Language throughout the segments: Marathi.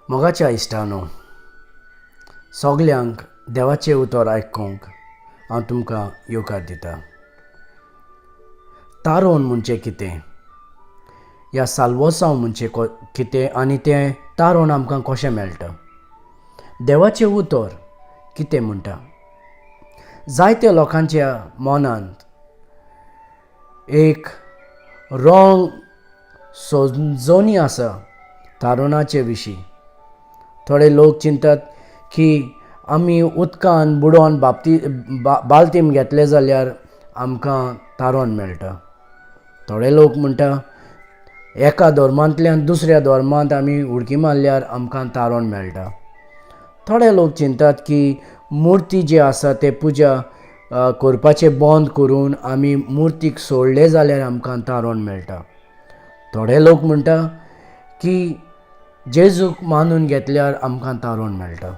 मोगाच्या इश्टानो, सगल्यांक देवाचें उतर आयकूंक हांव तुमकां येवकार दितां. तारोन म्हणजे कितें, ह्या साल्वोसांव म्हणजे कितें आनी तें तारोन आमकां कशें मेळटा. देवाचें उतर कितें म्हणटा. जायत्या लोकांच्या मनांत एक रॉंग समजणी आसा तारुणाचे विशीं. थोडे लोक चिंतात की आमी उदकान बुडोवन बाल्तीन घेतले जाल्यार आमकां तारोन मेळटा. थोडे लोक म्हणटा एका धर्मांतल्यान दुसऱ्या धर्मांत आमी उडकी मारल्यार आमकां तारोन मेळटा. थोडे लोक चिंतात की मुर्ती जी आसा ते पुजा करपाचें बंद करून आमी मुर्तीक सोडले जाल्यार आमकां तारोन मेळटा. थोडे लोक म्हणटा की जेजूक मानून घेतल्यार आमकां तारोन मेळटा.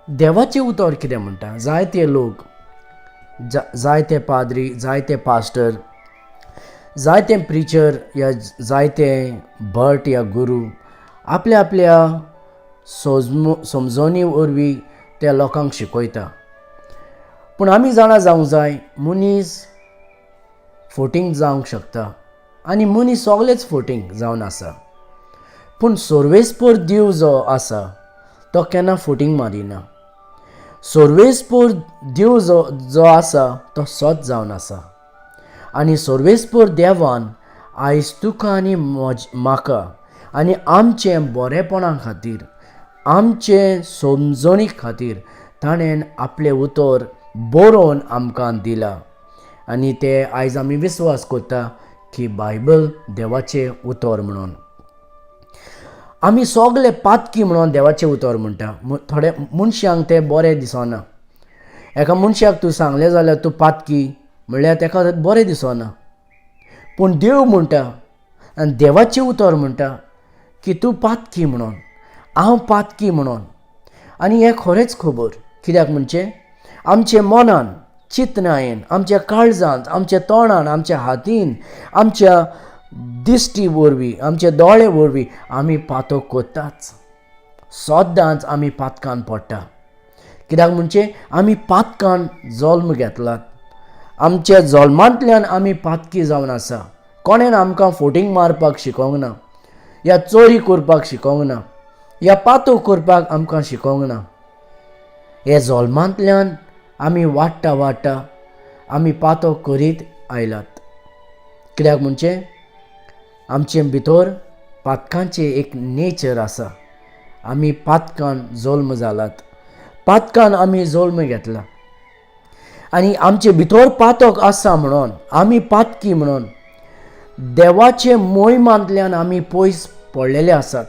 देवाचें उतर कितें म्हणटा. जायते लोक, जायते पाद्री, जायते पास्टर, जायते प्रिचर या जायते भट या गुरू आपल्या आपल्या समजणी वरवीं त्या लोकांक शिकयता. पूण आमी जाणा जावंक जाय मनीस फोटींग जावंक शकता आनी मनीस सगळेच फोटींग जावन आसा. पूण सर्वेस्पर देव जो आसा तो केन्ना फोटींग मारिना. सर्वेस्पर देव जो आसा तो सत जावन आसा. आनी सर्वेस्पर देवान आयज तुका आनी म्हाका आनी आमचे बरेपणा खातीर, आमचे समजणी खातीर ताणें आपलें उतर बरोवन आमकां दिलां. आनी ते आयज आमी विस्वास करता की बायबल देवाचें उतर म्हणून. आमी सगळे पातकी म्हणून देवाचें उतर म्हणटा. थोड्या मनशांक तें बरें दिसना. एका मनशाक तूं सांगलें जाल्यार तूं पातकी म्हणल्यार ताका बरें दिसना. पूण देव म्हणटा आनी देवाचें उतर म्हणटा की तूं पातकी म्हणून, हांव पातकी म्हणून. आनी हें खरेंच खबर. कित्याक म्हणजे आमच्या मनान, चिंतनायेन, आमच्या काळजांत, आमच्या तोंडान, आमच्या हातीन, आमच्या दिश्टी वरवीं, आमच्या दोळे वरवीं आमी पातक कोत्ताच. सदांच आमी पातकान पडटा. कित्याक म्हणजे आमी पातकान जल्म घेतलात. आमच्या जल्मांतल्यान आमी पातकी जावन आसा. कोणेन आमकां फोटींग मारपाक शिकोवंक ना, या चोरी करपाक शिकोवंक ना, या पातक करपाक आमकां शिकोवंक ना. हे जल्मांतल्यान आमी वाडटा वाडटा आमी पातक करीत आयलात. कित्याक म्हणजे आमचे भितर पातकांचें एक नेचर आसा. आमी पातकान जल्म जालात, पातकान आमी जल्म घेतला. आनी आमचे भितर पातक आसा म्हणून, आमी पातकी म्हणून देवाचे मोहिमांतल्यान आमी पयस पडलेले आसात.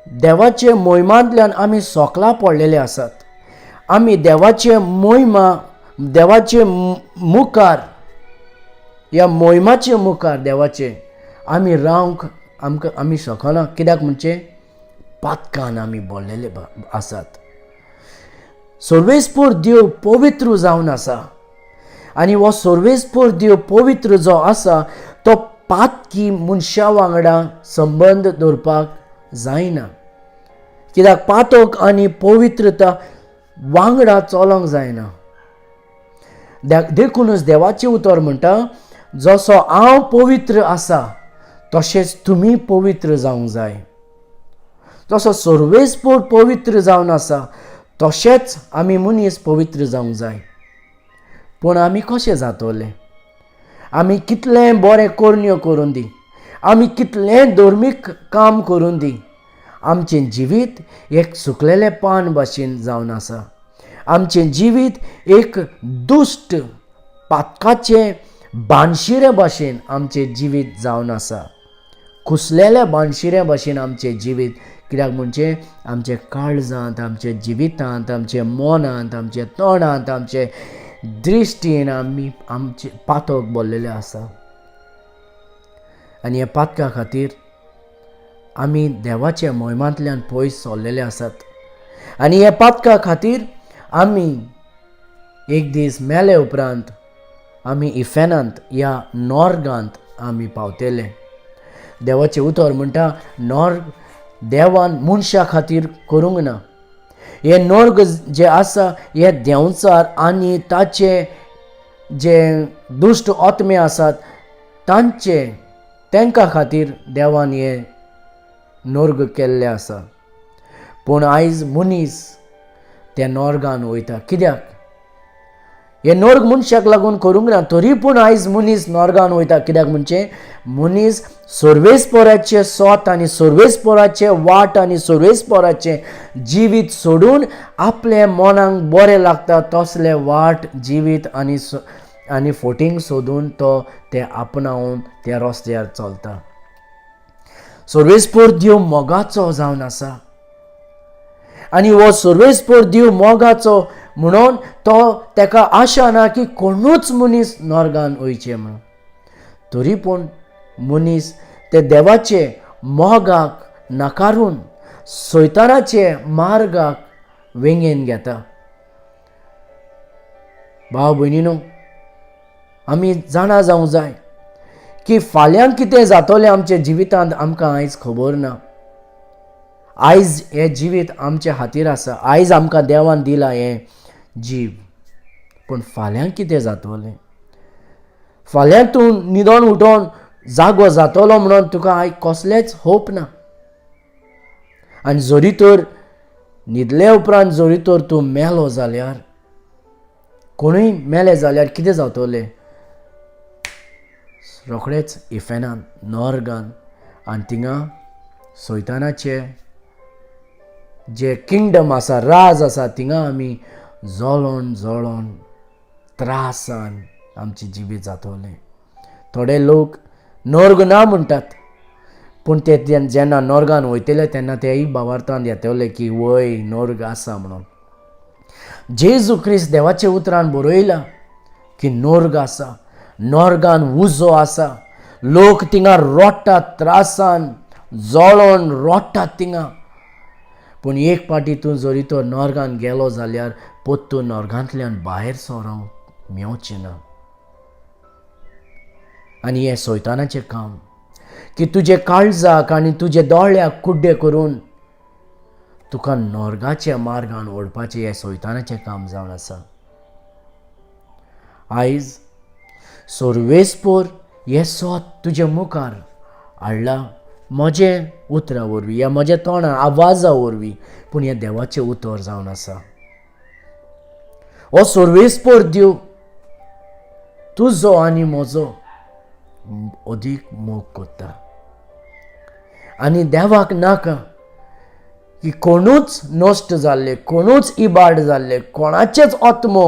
देवाचे मोहिमांतल्यान आमी सोकला पडलेले आसात. आमी देवाचे मोहिमा, देवाचे मुखार, ह्या मोहिमाचे मुखार देवाचे आमी रावंक आमी शकना. कित्याक म्हणजे पातकान आमी बोल्लेले आसात. सर्वेस्पर देव पवित्र जावन आसा. आनी हो सर्वेस्पर देव पवित्र जो आसा तो पातकी मनशा वांगडा संबंद दवरपाक जायना. कित्याक पातक आनी पवित्रता वांगडा चलोंक जायना. देखूनच देवाचें उतर म्हणटा जसो हांव पवित्र आसा तशेंच तुमी पवित्र जावंक जाय. जसो सर्वेस्पर पवित्र जावन आसा तशेंच आमी मनीस पवित्र जावंक जाय. पूण आमी कशें जातले. आमी कितलें बरें करण्यो करून दी, आमी कितलें धर्मीक काम करून दी, आमचें जिवीत एक सुकलेलें पान भाशेन जावन आसा. आमचें जिवीत एक दुश्ट पातकाचें बाणशिरे भाशेन आमचें जिवीत जावन आसा. कुसलेल्या बाणशिऱ्या भाशेन आमचें जिवीत. कित्याक म्हणजे आमच्या काळजांत, आमच्या जिवितांत, आमच्या मनांत, आमच्या तोंडांत, आमच्या दृश्टीन आमी आमचे पातक भरलेले आसा. आनी ह्या पातका खातीर आमी देवाच्या मोहिमांतल्यान पयस सरलेले आसात. आनी ह्या पातका खातीर आमी एक दीस मेले उपरांत आमी इफेनांत ह्या नॉर्गांत आमी पावतले. देवाचें उतर म्हणटा नॉर्ग देवान मनशा खातीर करूंक ना. हे नर्ग जे आसा हे देंवचार आनी ताचे जे दुश्ट आत्मे आसात तांकां खातीर देवान हे नर्ग केल्ले आसा. पूण आयज मनीस त्या नर्गान वयता. कित्याक? हे नर्ग मनशाक लागून करूंक ना, तरी पूण आयज मनीस नर्गान वयता. कित्याक म्हणजे मनीस सर्वेस्पराचे सोत आनी सर्वेस्पराचे वाट आनी सर्वेस्पराचे जिवीत सोडून आपले मनाक बरें लागता तसले वाट जिवीत आनी फोटींग सोदून तो ते आपणावन त्या रस्त्यार चलता. सर्वेस्पर देव मोगाचो जावन आसा आनी हो सर्वेस्पर देव मोगाचो म्हणून तो ताका आशा ना की कोणूच मनीस नर्गान वयचे म्हणून. तरी पूण मनीस ते देवाचे मोगाक नाकारून सैतानाचे मार्गाक वेंगेन घेता. भाव भयणीनो, आमी जाणा जावंक जाय की फाल्यां कितें जातलें आमच्या जिवितांत आमकां आयज खबर ना. आयज हें जिवीत आमच्या हातीर आसा. आयज आमकां देवान दिला हें जीव. पूण फाल्यां कितें जातलें? फाल्यां तूं न्हिदोन उठोन जागो जातलो म्हणून तुका आयज कसलेंच होप ना. आनी जरी तर न्हिदले उपरांत जरी तर तूं मेलो जाल्यार, कोणूय मेलें जाल्यार कितें जातलें? रोखडेंच इफेनान नर्गान आनी थिंगा सैतानाचे जे किंगडम आसा, राज आसा, थिंगा आमी जळोन जळोन त्रासान आमची जिवीत जातलें. थोडे लोक नर्ग ना म्हणटात, पूण ते जेन्ना नर्गान वयतले तेन्ना तेय भावार्थांत येतले की वय नर्ग आसा म्हणून. जेजू क्रिस्त देवाच्या उतरान बरयला की नर्ग आसा, नर्गान उजो आसा. लोक थिंगा रोडटात, त्रासान जळोन रोडटात थिंगा. पूण एक पाटी तूं जरी तो नर्गान गेलो जाल्यार तूं नर्गांतल्यान भायर सोरोंक मेवचें ना. आनी हें सैतानाचें काम की तुजे काळजाक आनी तुजे दोळ्याक कुड्डे करून तुका नर्गाच्या मार्गान ओडपाचें हें सैतानाचें काम जावन आसा. आयज सर्वेस्पर हें सोत तुजे मुखार हाडला म्हजें उतरा वरवीं या म्हज्या तोंडां आवाजा वरवीं, पूण हें देवाचें उतर जावन आसा. हो सर्वेस्पर देव तुजो आनी म्हजो अदीक मोग करता. आनी देवाक नाका की कोणूच नश्ट जाल्ले, कोणूच इबाड जाल्ले, कोणाचेच आत्मो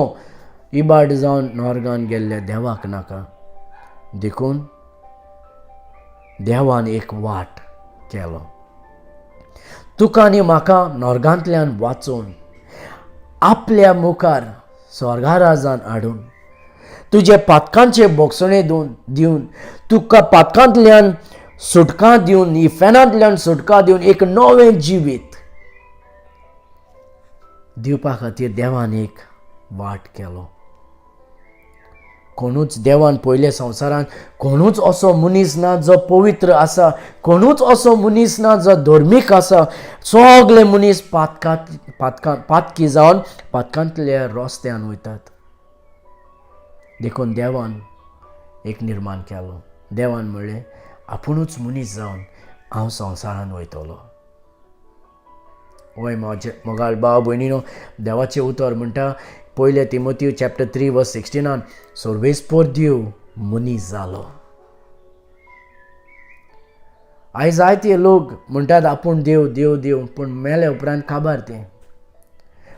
इबाड जावन नर्गान गेल्ले देवाक नाका. देखून देवान एक वाट केलो तुका आनी म्हाका नर्गांतल्यान वाचोवन आपल्या मुखार स्वर्गा राजान हाडून तुजे पातकांचे बोगसणे दिवन तुका पातकांतल्यान सुटका दिवन, इफेनांतल्यान सुटका दिवन एक नवें जिवीत दिवपा खातीर देवान एक वाट केलो. कोणूच देवान पयले संवसारान कोणूच असो मनीस ना जो पवित्र आसा, कोणूच असो मनीस ना जो धर्मीक आसा. सगळे मनीस पातकी जावन पातकांतल्या रस्त्यान वयतात. देखून देवान एक निर्माण केलो. देवान म्हणलें आपुणूच मनीस जावन हांव संवसारान वयतलो. वय मोगाळ भाव भयणीनो, देवाचें उतर म्हणटा पयले तिमोथी चॅप्टर 3 वर्स 16 सर्वेस्पर देव मनीस जालो. आयज जायते लोक म्हणटात आपूण देव देव देव, पूण मेले उपरांत काबार तें.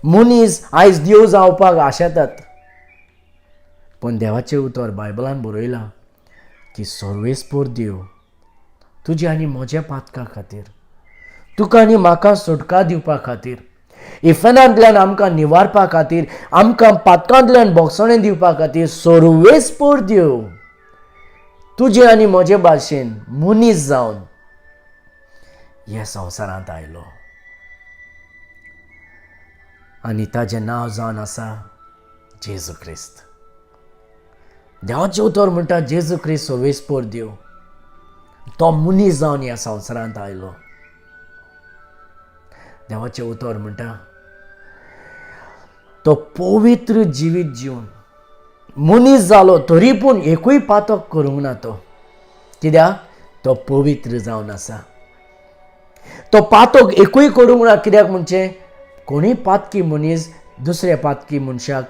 मनीस आयज देव जावपाक आशेतात, पूण देवाचें उतर बायबलान बरयलां की सर्वेस्पर देव तुजे आनी म्हज्या पातका खातीर, तुका आनी म्हाका सुटका दिवपा खातीर, इफेनांतल्यान आमकां निवारपा खातीर, आमकां पातकांतल्यान बोगसणें दिवपा खातीर सर्वेस्पर देव तुजे आनी म्हजे भाशेन मनीस जावन ह्या संवसारांत आयलो. आनी ताचें नांव जावन आसा जेजू क्रिस्त. देवाचें उतर म्हणटा जेजू क्रिस्त सर्वेस्पर देव तो मनीस जावन ह्या संवसारांत आयलो. देवाचें उतर म्हणटा तो पवित्र जिवीत जीवन मनीस जालो तरी पूण एकूय पातक करूंक ना तो. कित्याक तो पवित्र जावन आसा. तो पातक एकूय करूंक ना. कित्याक म्हणजे कोणी पातकी मनीस दुसऱ्या पातकी मनशाक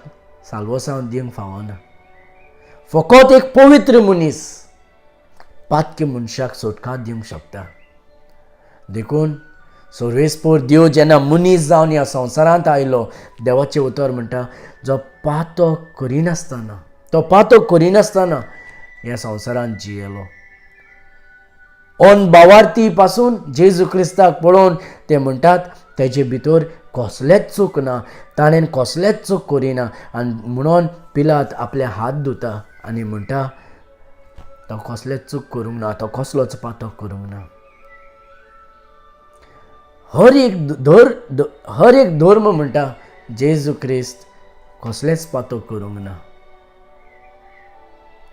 साल्वसावन दिवंक फावना. फकत एक पवित्र मनीस पातकी मनशाक सुटका दिवंक शकता. देखून सर्वेस्पर देव जेन्ना मनीस जावन ह्या संवसारांत आयलो देवाचें उतर म्हणटा जो पातक करिनासतना तो पातक करिनासतना ह्या संवसारांत जियेलो. भावार्थी पासून जेजू क्रिस्ताक पळोवन ते म्हणटात तेजे भितर कसलेच चूक ना. ताणें कसलेच चूक करिना. आनी म्हणून पिलात आपले हात धुता आनी म्हणटा तो कसलेच चूक करूंक ना. तो कसलोच पातक करूंक ना. हर एक धर्म म्हणटा जेजू क्रिस्त कसलेच पातक करूंक ना.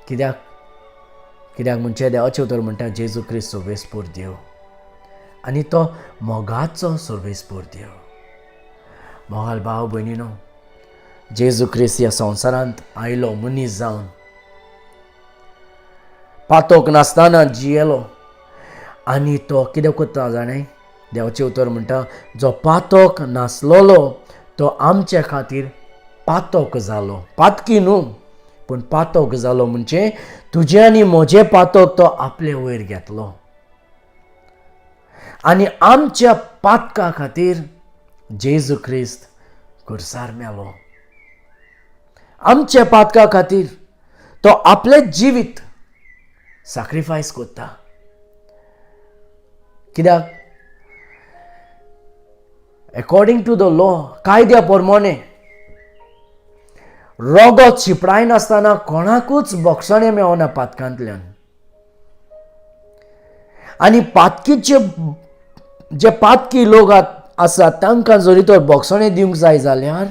कित्याक म्हणजे देवाचें उतर म्हणटा जेजू क्रिस्त सर्वेस्पर देव आनी तो मोगाचो सर्वेस्पर देव. मोगाल भाव भयणीनो, जेजू क्रिस्त ह्या संवसारांत आयलो मनीस जावन पातक नासतना जियेलो आनी तो कितें करता जाणें. देवाचें उतर म्हणटा जो पातक नासलोलो तो आमचे खातीर पातक जालो. पातकी न्हू पूण पातक जालो म्हणजे तुजे आनी म्हजे पातक तो आपले वयर घेतलो आनी आमच्या पातका खातीर जेजू क्रिस्त खुर्सार मेलो. आमच्या पातका खातीर तो आपले जिवीत सॅक्रिफायस करता. कित्याक अकॉर्डिंग टू द लॉ कायद्या प्रमाणे रगत शिपडाय नासतना कोणाकूच बक्षणे मेळना पातकांतल्यान. आनी पातकीचे जे पातकी लोक आसात तांकां जरी तर बक्षणे दिवंक जाय जाल्यार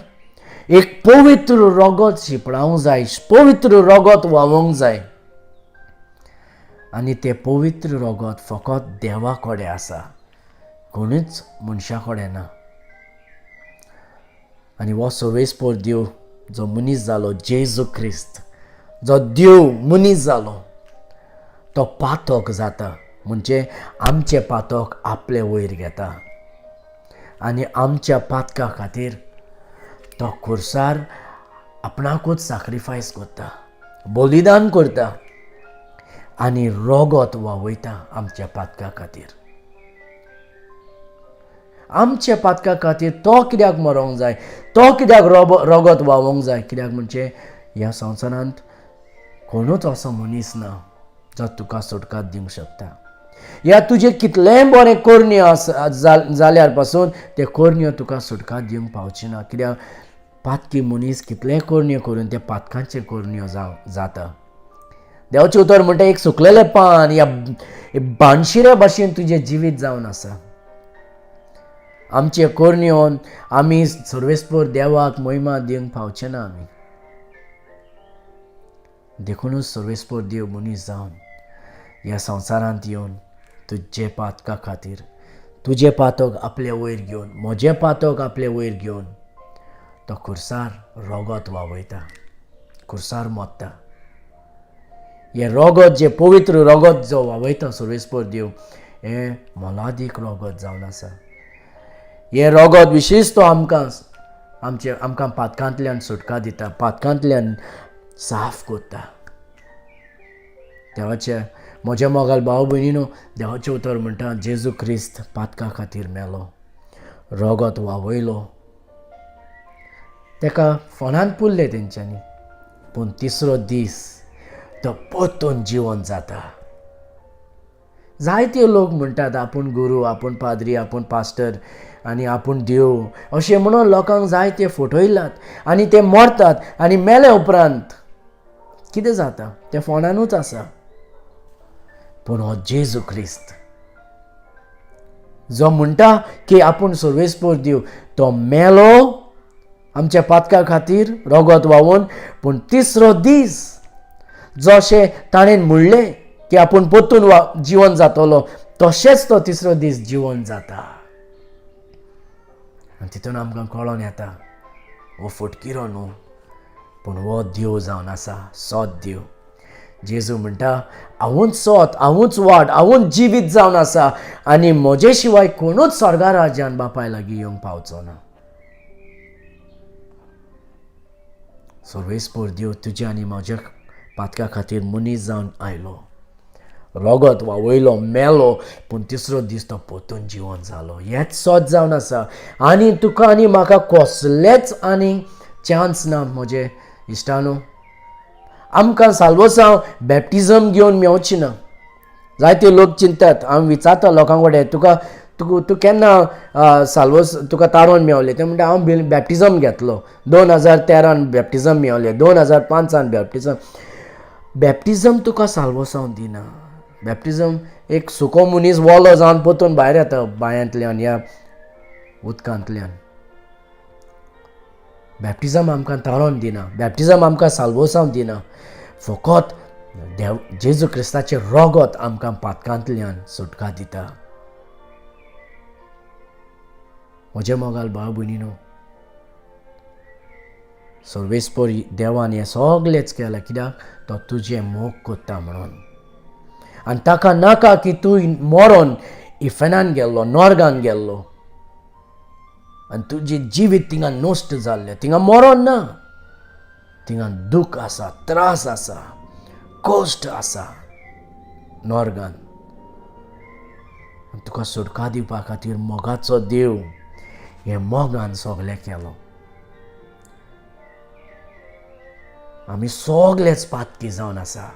एक पवित्र रगत शिपडावंक जाय. पवित्र रगत व्हांवोंक जाय. आनी तें पवित्र रगत फकत देवा कडेन आसा. कोणूच मनशा कडेन ना. आनी हो सर्वेस्पर देव जो मनीस जालो जेजू क्रिस्त जो देव मनीस जालो तो पातक जाता. म्हणजे आमचे पातक आपले वयर घेता आनी आमच्या पातका खातीर तो खुर्सार आपणाकूच सॅक्रिफायस करता, बलिदान करता आनी रगत व्हांवयता आमच्या पातका खातीर. आमच्या पातका खातीर तो कित्याक मरोंक जाय. तो कित्याक रगत व्हांवोंक जाय. कित्याक म्हणजे ह्या संवसारांत कोणूच असो मनीस ना जो तुका सुटका दिवंक शकता. या तुजे कितलेंय बरें कोरण्यो जाल्यार पासून ते कोरण्यो तुका सुटका दिवंक पावची ना. कित्याक पातकी मनीस कितलेंय कोरण्यो करून ते पातकांचे कोरण्यो जाता. देवाचें उतर म्हणटा एक सुकलेलें पान या बाणशिऱ्या भाशेन तुजें जिवीत जावन आसा. आमचे कोरण्योन आमी सर्वेस्पर देवाक महिमा दिवंक पावचे ना. आमी देखूनच सर्वेस्पर देव मनीस जावन ह्या संवसारांत येवन तुजे पातका खातीर तुजे पातक आपले वयर घेवन म्हजे पातक आपले वयर घेवन तो खुर्सार रगत व्हांवयता, खुर्सार मोडटा. हे रगत जे पवित्र रगत जो व्हांवयता सर्वेस्पर देव हे मोलादीक रगत जावन आसा. हे रगत विशेष तो आमकां पातकांतल्यान सुटका दिता, पातकांतल्यान साफ करता. देवाचे म्हज्या मोगाल भाव भयणीनो, देवाचें उतर म्हणटा जेजू क्रिस्त पातका खातीर मेलो, रगत व्हांवयलो. तेका फोंडांत पुरले तेंच्यांनी पूण तिसरो दीस तो परतून जिवंत जाता. जायते लोक म्हणटात आपूण गुरू, आपूण पाद्री, आपूण पास्टर आनी आपूण देव अशें म्हणून लोकांक जायते फटयलात आनी ते मरतात आनी मेले उपरांत कितें जाता ते फोंडानूच आसा. पूण हो जेजू क्रिस्त जो म्हणटा की आपूण सर्वेस्पर देव तो मेलो आमच्या पातका खातीर रगत व्हांवून, पूण तिसरो दीस जशें ताणें म्हणलें की आपूण परतून जिवन जातलो तशेंच तो तिसरो दीस जिवन जाता. आनी तितून आमकां कळोन येता हो फुटकिरो न्हू पूण हो देव जावन आसा सोत देव. जेजू म्हणटा हांवूच सोत, हांवूच वाट, हांवूच जिवीत जावन आसा आनी म्हजे शिवाय कोणूच स्वर्गा राज्यान बापाय लागीं येवंक पावचो ना. सर्वेस्पर देव तुज्या आनी म्हज्या पातका खातीर मनीस जावन आयलो, रगत वावयलो, मेलो, पूण तिसरो दीस तो परतून जिवन जालो. हेच सोत जावन आसा आनी तुका आनी म्हाका कसलेच आनी चान्स ना. म्हजे इश्टानो, आमकां साल्वोसांव बॅप्टिजम घेवन मेवची ना. जायते लोक चिंतात, हांव विचारता लोकां कडेन तूं केन्ना साल्वोस तुका तारोन मेवलें? ते म्हणटा हांव बॅप्टिजम घेतलो, 2013 बॅप्टिजम मेवलें, 2005 बॅप्टिजम तुका साल्वोसांव दिना. बॅप्टिजम एक सुको मनीस वोलो जावन परतून भायर येता बांयांतल्यान या उदकांतल्यान. बॅप्टिजम आमकां तारोन दिना, बॅप्टिजम आमकां साल्वोसांव दिना. फकत जेजू क्रिस्ताचें रगत आमकां पातकांतल्यान सुटका दिता. म्हजे मोगाल भाव भयणीनो, सर्वेस्पर देवान हें सगळेंच केलां कित्याक तो तुजें मोग कोत्ता म्हणून. आनी ताका नाका की तूं मरोन इफेनान गेल्लो, नॉर्गान गेल्लो आनी तुजें जिवीत थिंगा नश्ट जाल्लें. थिंगा मरोन ना, थिंगा दूख आसा, त्रास आसा, कश्ट आसा नॉर्गान. तुका सुटका दिवपा खातीर मोगाचो देव हें मोगान सगळें केलो. आमी सगळेच पातकी जावन आसा.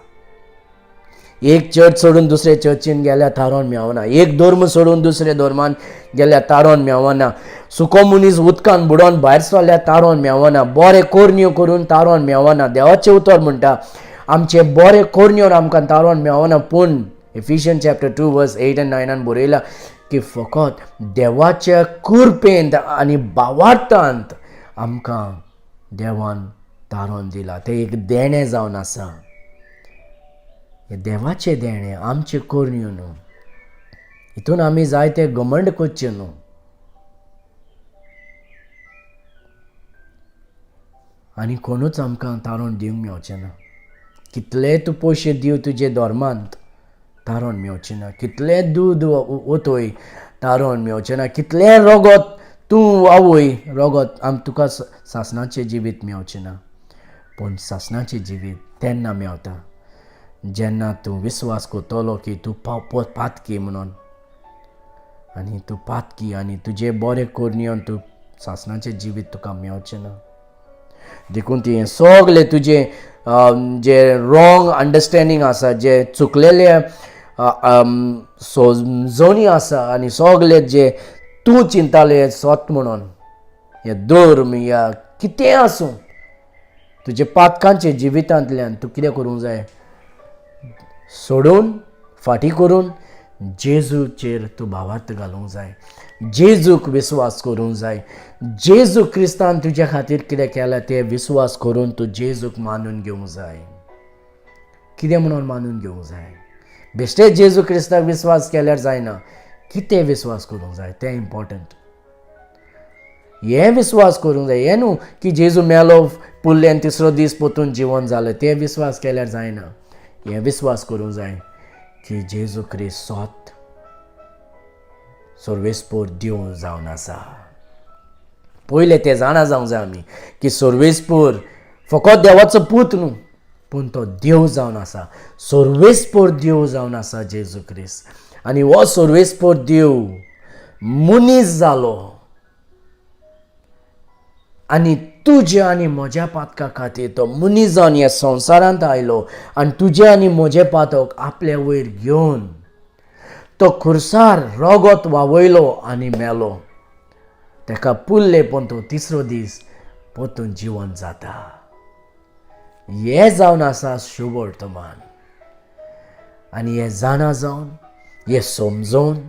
एक चर्च सोडून दुसरे चर्चीन गेल्यार तारोन मेवना, एक धर्म सोडून दुसरे धर्मान गेल्यार तारोन मेवना, सुको मनीस उदकान बुडोवन भायर सरल्यार तारोन मेवना, बरे कोरण्यो करून तारोन मेवना. देवाचें उतर म्हणटा आमचे बरे कोरण्योर आमकां तारोन मेवना, पूण इफिशियन्स चॅप्टर 2 वर्स 8 and 9 बरयलां की फकत देवाच्या कृपेंत आनी भावार्थांत आमकां देवान तारोन दिला. तें एक देणें जावन आसा. हें देवाचें देणें, आमचे कोरण्यो न्हू. हितून आमी जायते घमंड करचे न्हू. आनी कोणूच आमकां तारोन दिवंक मेवचें ना. कितले तूं पयशे दिव तुजे धर्मांत, तारोन मेवचें ना. कितले दूद ओतोय, तारोन मेवचें ना. कितले रगत तूं आवय, रगत तुका सासणाचें जिवीत मेवचें ना. पूण सासणाचें जिवीत तेन्ना मेवता जेन्ना तूं विस्वास करतलो की तूं पातकी म्हणून. आनी तूं पातकी आनी तुजे बरे कोरण्योन तूं सासणाचें जिवीत तुका मेवचें ना. देखून ती सगळे तुजे जे रॉंग अंडरस्टँडींग आसा, जे चुकलेले समजणी आसा आनी सगळे जे तूं चिंताले सोत म्हणून, हे धर्म या कितें आसूं, तुजे पातकांचे जिवितांतल्यान तूं कितें करूंक जाय? सोडून फाटीं करून जेजूचेर तूं भावार्थ घालूंक जाय. जेजूक विस्वास करूंक जाय. जेजू क्रिस्तान तुज्या खातीर कितें केलां तें विस्वास करून तूं जेजूक मानून घेवंक जाय. कितें म्हणून मानून घेवंक जाय? बेश्टे जेजू क्रिस्ताक विस्वास केल्यार जायना, कितें विस्वास करूंक जाय तें इम्पॉर्टंट. हें विस्वास करूंक जाय. हें न्हू की जेजू मेलो पुल्ल्यान तिसरो दीस परतून जिवन जालें, तें विस्वास केल्यार जायना. हें विस्वास करूंक जाय की जेजू क्रिस्त सोत सर्वेस्पर देव जावन आसा. पयलें तें जाणा जावंक जाय आमी की सर्वेस्पर फकत देवाचो पूत न्हू, पूण तो देव जावन आसा. सर्वेस्पर देव जावन आसा जेजू क्रिस्त. आनी हो सर्वेस्पर देव मनीस जालो आनी तुज्या आनी म्हज्या पातका खातीर तो मनीस जावन ह्या संवसारांत आयलो आनी तुजे आनी म्हजे पातक आपल्या वयर घेवन तो खुर्सार रगत वावयलो आनी मेलो. ताका पुल्ले पूण तो तिसरो दीस परतून जिवन जाता. हें जावन आसा शुभ वर्तमान. आनी हें जाणा जावन, हें समजोवन,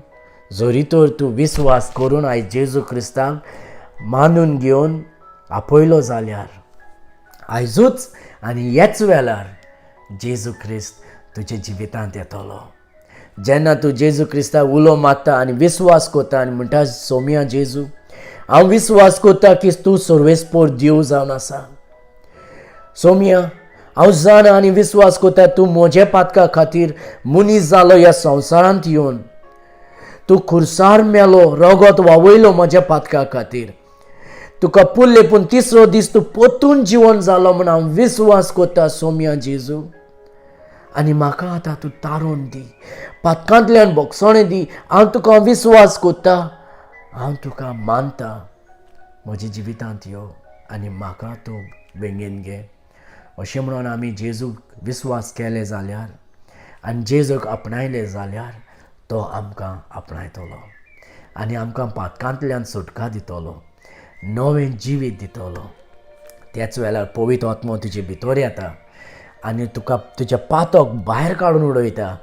जरी तर तूं विस्वास करून आयज जेजू क्रिस्ताक मानून घेवन आपयलो जाल्यार आयजूच आनी ह्याच वेळार जेजू क्रिस्त तुज्या जिवितांत येतलो. जेन्ना तूं जेजू क्रिस्ताक उलो मारता आनी विस्वास करता आनी म्हणटा सोम्या जेजू हांव विस्वास करता की तूं सर्वेस्पोर देव जावन आसा. सौम्या, हांव जाणा आनी विस्वास करता तूं म्हज्या पातका खातीर मनीस जालो ह्या संवसारांत येवन. तूं खुर्सार मेलो, रगत व्हावयलो म्हज्या पातका खातीर. तुका पुरले पूण तिसरो दीस तूं परतून जिवन जालो म्हूण हांव विस्वास करता सौम्या जेजू. आनी म्हाका आतां तूं तारून दी, पातकांतल्यान भोगसणे दी. हांव तुका विस्वास करता, हांव तुका मानता. म्हज्या जिवितांत यो आनी म्हाका तूं बेगीन घे. अशें म्हणून आमी जेजूक विस्वास केले जाल्यार आनी जेजूक आपणायले जाल्यार तो आमकां आपणायतलो आनी आमकां पातकांतल्यान सुटका दितलो, नवें जिवीत दितलो. त्याच वेळार पवित्र आत्मो तुजे भितर येता आनी तुका तुजें पातक भायर काडून उडयता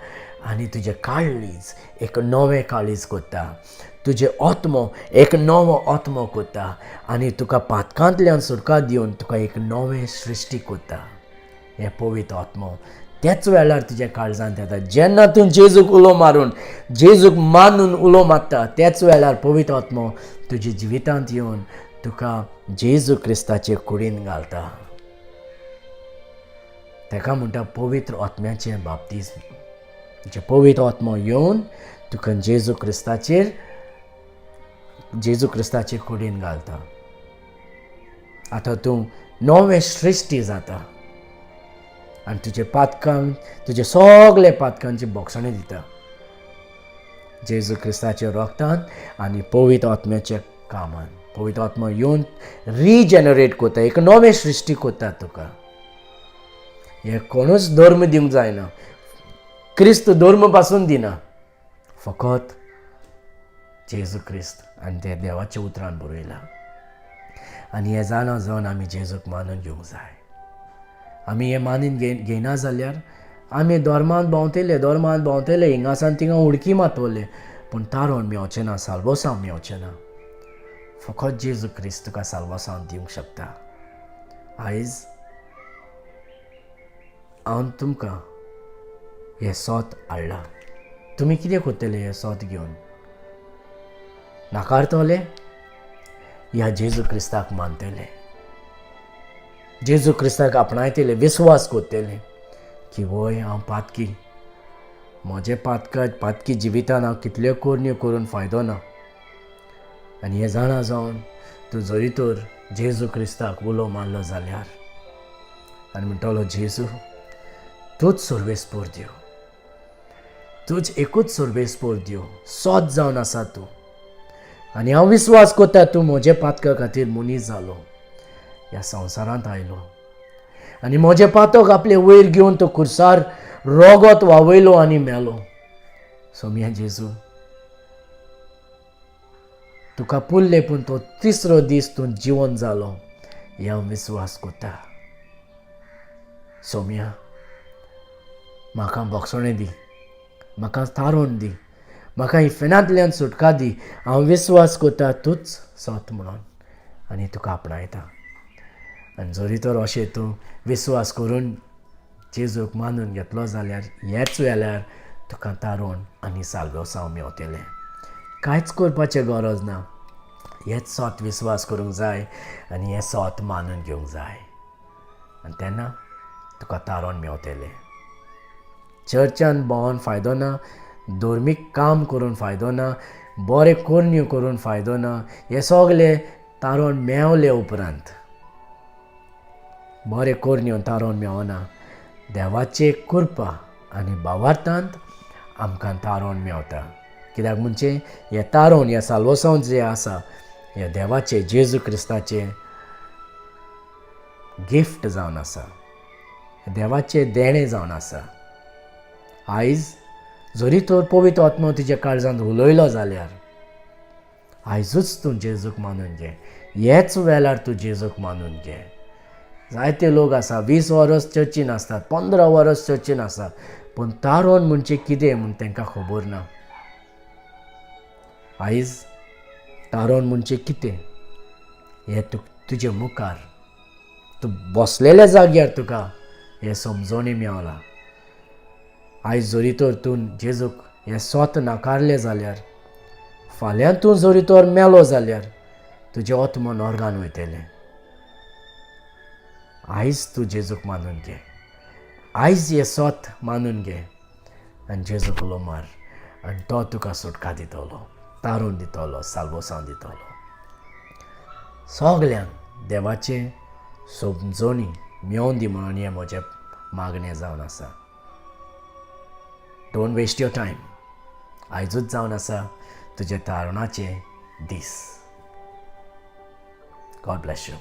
आनी तुजें काळीज एक नवें काळीज करता. तुजें आत्मो एक नवो आत्मो करता आनी तुका पातकांतल्यान सुटका दिवन तुका एक नवें सृश्टी करता. हें पवित्र आत्मो त्याच वेळार तुज्या काळजांत येता. जेन्ना तूं जेजूक उलो मारून जेजूक मानून उलो मारता त्याच वेळार पवित्र आत्मो तुज्या जिवितांत येवन तुका जेजू क्रिस्ताचे कुडीन घालता. ताका म्हणटा पवित्र आत्म्याचें बाप्तिस्म. जे पवित्र आत्मो येवन तुका जेजू क्रिस्ताचे कुडीन घालता. आतां तूं नवें सृश्टी जाता आनी तुजे सगळे पातकांची भोगसणी दिता जेजू क्रिस्ताच्या रोगतान आनी पवित्र आत्म्याच्या कामान. पवित्र आत्मा येवन रिजेनरेट करता, एक नवें सृश्टी करता तुका. हे कोणूच धर्म दिवंक जायना, क्रिस्त धर्म पासून दिना, फकत जेजू क्रिस्त आनी ते देवाच्या उतरान बरयला. आनी हे जाणा जावन आमी जेजूक मानून घेवंक जाय. आमी हे मानून घेयना जाल्यार आमी धर्मांत भोंवतले हिंगासान थिंगा उडकी मारतले पूण तारोन मेवचें ना, साल्वोसांव मेवचें ना. फकत जेजू क्रिस्त तुका साल्वोसांव दिवंक शकता. आयज हांव तुमकां हें सोत हाडलां. तुमी कितें करतले हें सोत घेवन? नाकारतले या जेजू क्रिस्ताक मानतले, जेजू क्रिस्ताक आपणायतले, विस्वास करतले की वय हांव पातकी, म्हजे पातकी जिवितान हांव कितल्यो कोरण्यो करून फायदो ना. आनी हें जाणा जावन तूं जरी तर जेजू क्रिस्ताक उलो मारलो जाल्यार आनी म्हणटलो जेजू तूंच सर्वेस्पोर देव, तूंच एकूच सर्वेस्पोर देव, सोत जावन आसा तूं. आनी हांव विस्वास करता तूं म्हज्या पातका खातीर मनीस जालो, ह्या संवसारांत आयलो आनी म्हजें पातक आपले वयर घेवन तो खुर्सार रगत व्हावयलो आनी मेलो. सोम्या जेजू, तुका पुरले पूण तो तिसरो दीस तूं जिवन जालो हें हांव विस्वास करता. सोम्या, म्हाका भोगसणें दी, म्हाका तारोन दी, म्हाका इफेनांतल्यान सुटका दी. हांव विस्वास करता तूंच सोत म्हणून आनी तुका आपणायता. आनी जरी तर अशें तूं विस्वास करून जेजूक मानून घेतलो जाल्यार ह्याच वेळार तुका तारोन आनी साल्वोसांव मेवतलें. कांयच करपाचें गरज ना, हेच सोत विस्वास करूंक जाय आनी हें सोत मानून घेवंक जाय आनी तेन्ना तुका तारोन मेवतलें. चर्चान भोंवन फायदो ना, धर्मीक काम करून फायदो ना, बरे कोरण्यो करून फायदो ना. हे सगळे तारोन मेवले उपरांत, बरे कोरण्यो तारोन मेवना, देवाचे कृपा आनी भावार्थांत आमकां तारोन मेवता. कित्याक म्हणजे हें तारोन, हें साल्वोसांव जें आसा हें देवाचें जेजू क्रिस्ताचें गिफ्ट जावन आसा, देवाचें देणें जावन आसा. आयज जरी तर पवित्र आत्मो तुज्या काळजांत उलयलो जाल्यार आयजूच तूं जेजूक मानून घे, हेच वेळार तूं जेजूक मानून घे. जायते लोक आसा 20 वर्स चर्चीन आसतात, 15 वर्स चर्चीन आसा, पूण तारोन म्हणजे कितें म्हूण तांकां खबर ना. आयज तारोन म्हणजे कितें हें तुजे मुखार, तूं बसलेल्या जाग्यार तुका हें समजोनी मेवलां. आयज जरी तर तूं जेजूक हें सोत नाकारलें जाल्यार, फाल्यां तूं जरी तर मेलो जाल्यार तुजें ओत्म नॉर्गान वयतलें. आयज तूं जेजूक मानून घे. आयज हें सोत मानून घे आनी जेजूक उलो मार आनी तो तुका सुटका दितलो, तारून दितलो, साल्वोसां दितलो. सोगल्यांक देवाचें समजोणी मेळोवन दी म्हणून हें म्हजें मागणें जावन आसा. Don't waste your time. आयजूच जावन आसा तुजे तारणाचे दीस. God bless you.